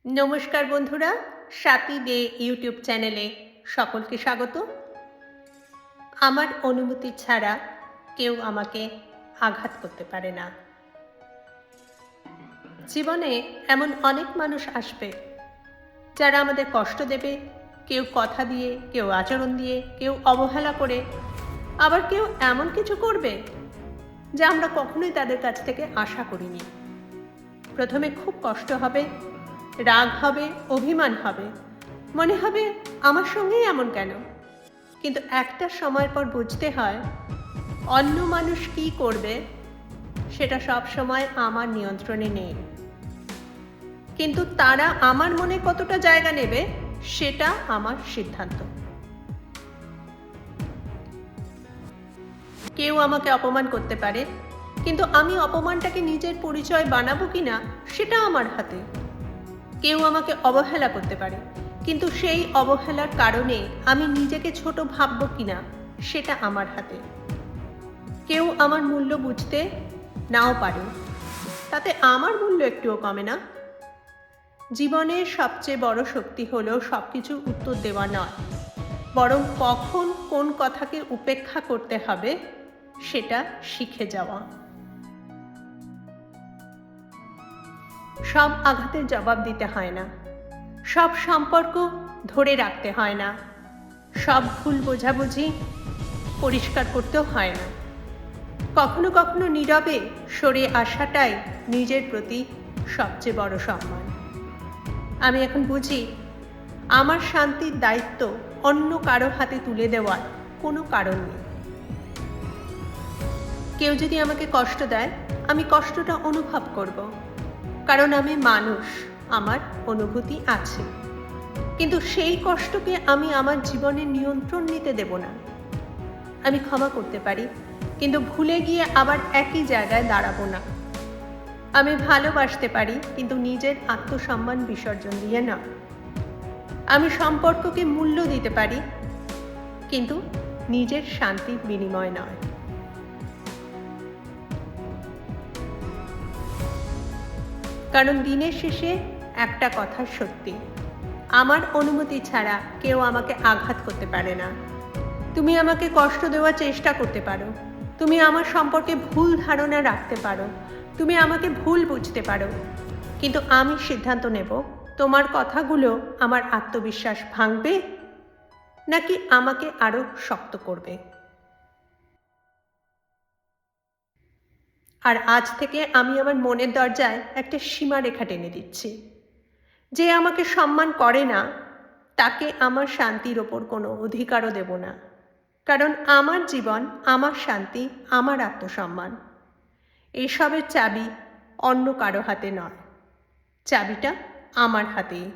নমস্কার বন্ধুরা, স্বাতী দে ইউটিউব চ্যানেলে সকলকে স্বাগত। আমার অনুমতি ছাড়া কেউ আমাকে আঘাত করতে পারে না। জীবনে এমন অনেক মানুষ আসবে যারা আমাদের কষ্ট দেবে, কেউ কথা দিয়ে, কেউ আচরণ দিয়ে, কেউ অবহেলা করে, আবার কেউ এমন কিছু করবে যা আমরা কখনোই তাদের কাছ থেকে আশা করিনি। প্রথমে খুব কষ্ট হবে, রাগ হবে, অভিমান হবে, মনে হবে আমার সঙ্গেই এমন কেন। কিন্তু একটা সময়ের পর বুঝতে হয় অন্য মানুষ কী করবে সেটা সব সময় আমার নিয়ন্ত্রণে নেই, কিন্তু তারা আমার মনে কতটা জায়গা নেবে সেটা আমার সিদ্ধান্ত। কেউ আমাকে অপমান করতে পারে, কিন্তু আমি অপমানটাকে নিজের পরিচয় বানাবো কিনা সেটা আমার হাতে। কেউ আমাকে অবহেলা করতে পারে, কিন্তু সেই অবহেলার কারণে আমি নিজেকে ছোট ভাববো কিনা সেটা আমার হাতে। কেউ আমার মূল্য বুঝতে নাও পারে, তাতে আমার মূল্য একটুও কমে না। জীবনের সবচেয়ে বড় শক্তি হলো সব কিছুর উত্তর দেওয়া নয়, বরং কখন কোন কথাকে উপেক্ষা করতে হবে সেটা শিখে যাওয়া। সব আঘাতের জবাব দিতে হয় না, সব সম্পর্ক ধরে রাখতে হয় না, সব ভুল বোঝাবুঝি পরিষ্কার করতেও হয় না। কখনো কখনো নীরবে সরে আসাটাই নিজের প্রতি সবচেয়ে বড় সম্মান। আমি এখন বুঝি আমার শান্তির দায়িত্ব অন্য কারো হাতে তুলে দেওয়ার কোনো কারণ নেই। কেউ যদি আমাকে কষ্ট দেয়, আমি কষ্টটা অনুভব করব, কারণ আমি মানুষ, আমার অনুভূতি আছে। কিন্তু সেই কষ্টকে আমি আমার জীবনের নিয়ন্ত্রণ নিতে দেব না। আমি ক্ষমা করতে পারি, কিন্তু ভুলে গিয়ে আবার একই জায়গায় দাঁড়াবো না। আমি ভালোবাসতে পারি, কিন্তু নিজের আত্মসম্মান বিসর্জন দিয়ে না। আমি সম্পর্ককে মূল্য দিতে পারি, কিন্তু নিজের শান্তির বিনিময় নয়। কারণ দিনের শেষে একটা কথা সত্যি, আমার অনুমতি ছাড়া কেউ আমাকে আঘাত করতে পারে না। তুমি আমাকে কষ্ট দেওয়ার চেষ্টা করতে পারো, তুমি আমার সম্পর্কে ভুল ধারণা রাখতে পারো, তুমি আমাকে ভুল বুঝতে পারো, কিন্তু আমি সিদ্ধান্ত নেব তোমার কথাগুলো আমার আত্মবিশ্বাস ভাঙবে নাকি আমাকে আরো শক্ত করবে। আর আজ থেকে আমি আমার মনের দরজায় একটা সীমারেখা টেনে দিচ্ছি। যে আমাকে সম্মান করে না তাকে আমার শান্তির ওপর কোনো অধিকারও দেব না। কারণ আমার জীবন, আমার শান্তি, আমার আত্মসম্মান, এসবের চাবি অন্য কারো হাতে নয়, চাবিটা আমার হাতেই।